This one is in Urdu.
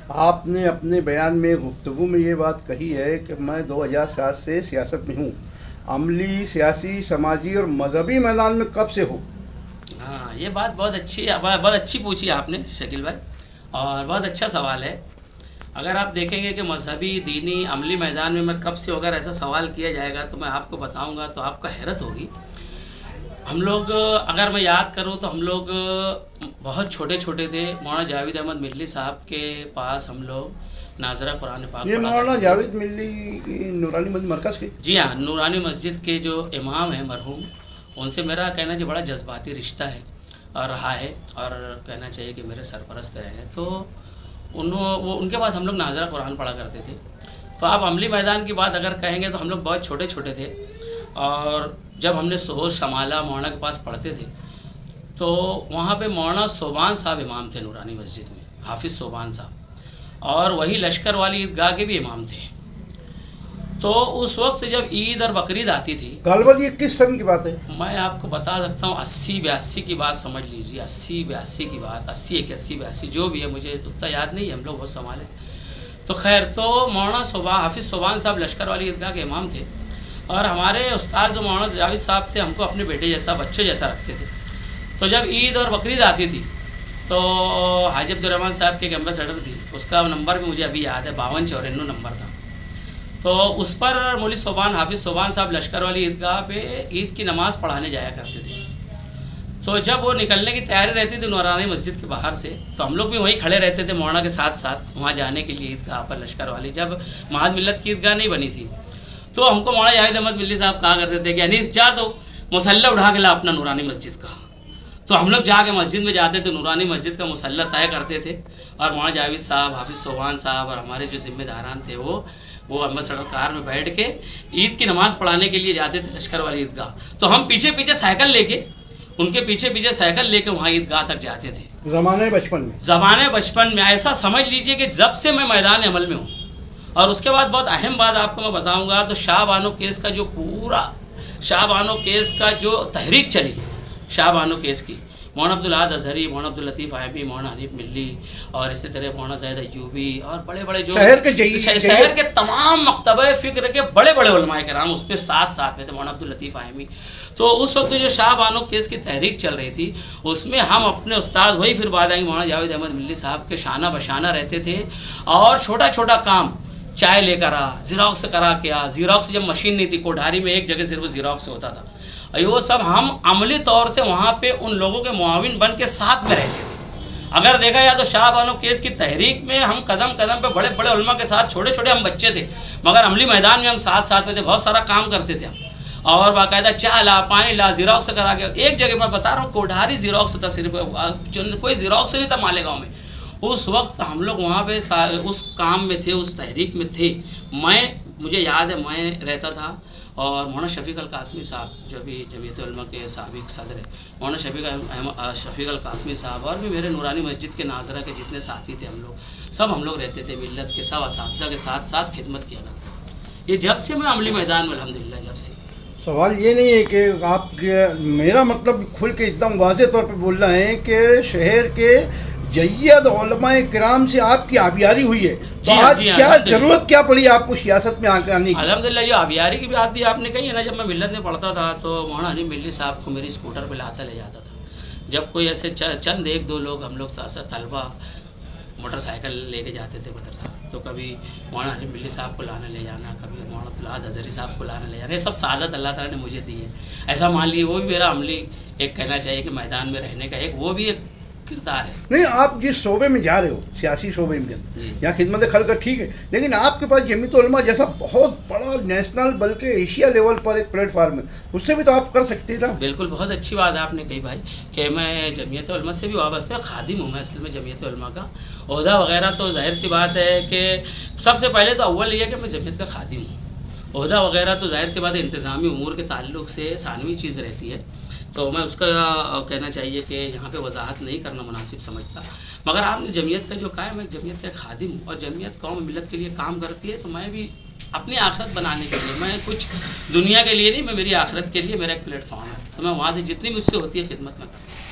آپ نے اپنے بیان میں گفتگو میں یہ بات کہی ہے کہ میں 2007 سے سیاست میں ہوں، عملی، سیاسی، سماجی اور مذہبی میدان میں کب سے ہو؟ ہاں، یہ بات بہت اچھی پوچھی آپ نے شکیل بھائی، اور بہت اچھا سوال ہے۔ اگر آپ دیکھیں گے کہ مذہبی، دینی، عملی میدان میں کب سے، اگر ایسا سوال کیا جائے گا تو میں آپ کو بتاؤں گا تو آپ کو حیرت ہوگی۔ ہم لوگ، اگر میں یاد کروں تو ہم لوگ بہت چھوٹے تھے، مولانا جاوید احمد ملی صاحب کے پاس ہم لوگ ناظرہ قرآن پاک یہ پڑھا مولانا کرتے تھے۔ جاوید ملی کی نورانی مسجد مرکز کے؟ جی ہاں، نورانی مسجد کے جو امام ہیں مرحوم، ان سے میرا کہنا بڑا جذباتی رشتہ ہے اور رہا ہے، اور کہنا چاہیے کہ میرے سرپرست رہے ہیں۔ تو ان کے پاس ہم لوگ ناظرہ قرآن پڑھا کرتے تھے۔ تو آپ عملی میدان کی بات اگر کہیں گے تو ہم لوگ بہت چھوٹے تھے، اور جب ہم نے سہوش شمالہ مولانا کے پاس پڑھتے تھے تو وہاں پہ مولانا صوبان صاحب امام تھے نورانی مسجد میں، حافظ صوبان صاحب، اور وہی لشکر والی عیدگاہ کے بھی امام تھے۔ تو اس وقت جب عید اور بقرعید آتی تھی، غالباً یہ کس سن کی بات ہے؟ میں آپ کو بتا سکتا ہوں 80-82 کی بات سمجھ لیجیے، 80-82 کی بات، 81-82 جو بھی ہے، مجھے اتنا یاد نہیں ہے، ہم لوگ بہت سنبھالے۔ تو خیر، تو مولانا حافظ صوبان صاحب لشکر والی عیدگاہ کے امام تھے، اور ہمارے استاد جو مولانا جاوید صاحب تھے ہم کو اپنے بیٹے جیسا، بچوں جیسا رکھتے تھے۔ تو جب عید اور بقرعید آتی تھی تو حاجی عبدالرحمن صاحب کی ایک ایمبیسڈر تھی، اس کا نمبر بھی مجھے ابھی یاد ہے، 5294 نمبر تھا۔ تو اس پر مولوی صوبان، حافظ صوبان صاحب لشکر والی عیدگاہ پہ عید کی نماز پڑھانے جایا کرتے تھے۔ تو جب وہ نکلنے کی تیاری رہتی تھی نورانی مسجد کے باہر سے، تو ہم لوگ بھی وہیں کھڑے رہتے تھے مولانا کے ساتھ وہاں جانے کے لیے عیدگاہ پر لشکر والی، جب مہاد ملت کی عیدگاہ نہیں بنی تھی۔ تو ہم کو مولانا جاوید احمد ملی صاحب کہا کرتے تھے کہ انیس جا تو مصلی اٹھا کے لا اپنا نورانی مسجد کا۔ تو ہم لوگ جا کے مسجد میں جاتے تھے، نورانی مسجد کا مصلی طے کرتے تھے، اور مولانا جاوید صاحب، حافظ صوبان صاحب اور ہمارے جو ذمہ داران تھے وہ امبیسڈر کار میں بیٹھ کے عید کی نماز پڑھانے کے لیے جاتے تھے لشکر والی عیدگاہ۔ تو ہم پیچھے سائیکل لے کے، ان کے پیچھے سائیکل لے کے وہاں عیدگاہ تک جاتے تھے۔ زمانے بچپن میں ایسا سمجھ لیجئے کہ جب سے میں میدان عمل میں ہوں۔ اور اس کے بعد بہت اہم بات آپ کو میں بتاؤں گا، تو شاہ بانو کیس کا جو تحریک چلی، شاہ بانو کیس کی، مولانا عبدالعاد اظہری، مولانا عبداللطیف عیبی، مولانا حنیف ملی، اور اسی طرح مولانا زید ایوبی، اور بڑے جو شہر کے تمام مکتبہ فکر کے بڑے علماء کرام اس پہ ساتھ میں تھے، مولانا عبداللطیف عیبی۔ تو اس وقت جو شاہ بانو کیس کی تحریک چل رہی تھی، اس میں ہم اپنے استاد، وہی پھر بعد آئیں گے مولانا جاوید احمد ملی صاحب کے شانہ بشانہ رہتے تھے، اور چھوٹا کام، چائے لے کر زیروکس کرا کے زیروکس جب مشین نہیں تھی، کوٹھاری میں ایک جگہ صرف زیروکس ہوتا تھا، وہ سب ہم عملی طور سے وہاں پہ ان لوگوں کے معاون بن کے ساتھ میں رہتے تھے۔ اگر دیکھا جائے تو شاہ بانو کیس کی تحریک میں ہم قدم پہ بڑے علماء کے ساتھ، چھوٹے ہم بچے تھے، مگر عملی میدان میں ہم ساتھ میں تھے، بہت سارا کام کرتے تھے ہم، اور باقاعدہ چائے لا، پانی لا، زیروکس کرا کے ایک جگہ میں بتا رہا ہوں، کوٹھاری زیروکس تھا صرف، کوئی زیروکس نہیں تھا مالیگاؤں میں۔ اس وقت ہم لوگ وہاں پہ اس کام میں تھے، اس تحریک میں تھے۔ مجھے یاد ہے میں رہتا تھا، اور مولانا شفیق القاسمی صاحب جو بھی جمعیت علماء کے سابق صدر ہیں، مولانا شفیق القاسمی صاحب، اور بھی میرے نورانی مسجد کے ناظرہ کے جتنے ساتھی تھے، ہم لوگ رہتے تھے، ملت کے سب اساتذہ کے ساتھ خدمت کیا کرتے۔ یہ جب سے میں عملی میدان میں الحمدللہ جب سے۔ سوال یہ نہیں ہے کہ آپ میرا مطلب کھل کے ایک دم واضح طور پہ بول رہے ہیں کہ شہر کے جید علماء کرام سے آپ کی آبیاری ہوئی ہے، تو آج کیا ضرورت کیا پڑی آپ کو سیاست میں آنے کی؟ الحمدللہ، جو آبیاری کی بات بھی آپ نے کہی ہے نا، جب میں ملت میں پڑھتا تھا تو مولانا حنیف ملی صاحب کو میری اسکوٹر پہ لاتا لے جاتا تھا۔ جب کوئی ایسے چند ایک دو لوگ ہم لوگ طلبہ موٹر سائیکل لے کے جاتے تھے مدرسہ، تو کبھی مولانا حنیف ملی صاحب کو لانے لے جانا، کبھی مولانا عبدالعاد اظہری صاحب کو لانے لے جانا، یہ سب سعادت اللہ تعالیٰ نے مجھے دی ہے۔ ایسا مان لیے وہ بھی میرا عملی ایک کہنا چاہیے کہ میدان میں رہنے کا وہ بھی ایک کردار ہے۔ نہیں، آپ جس شعبے میں جا رہے ہو، سیاسی شعبے میں یا خدمت خلق، ٹھیک ہے، لیکن آپ کے پاس جمعیت علماء جیسا بہت بڑا نیشنل بلکہ ایشیا لیول پر ایک پلیٹ فارم ہے، اس سے بھی تو آپ کر سکتے ہیں نا؟ بالکل، بہت اچھی بات آپ نے کہی بھائی، کہ میں جمعیت علماء سے بھی وابستہ خادم ہوں میں اصل میں جمعیت علماء کا۔ عہدہ وغیرہ تو ظاہر سی بات ہے کہ سب سے پہلے تو اول یہ ہے کہ میں جمعیت کا خادم ہوں۔ عہدہ وغیرہ تو ظاہر سی بات ہے انتظامی امور کے تعلق سے ثانوی چیز رہتی ہے، تو میں اس کا کہنا چاہیے کہ یہاں پہ وضاحت نہیں کرنا مناسب سمجھتا، مگر آپ نے جمعیت کا جو کہا ہے، میں جمعیت کا خادم ہوں، اور جمعیت قوم ملت کے لیے کام کرتی ہے، تو میں بھی اپنی آخرت بنانے کے لیے، میں کچھ دنیا کے لیے نہیں، میں میری آخرت کے لیے میرا ایک پلیٹ فارم ہے، تو میں وہاں سے جتنی مجھ سے ہوتی ہے خدمت میں کرتا ہوں۔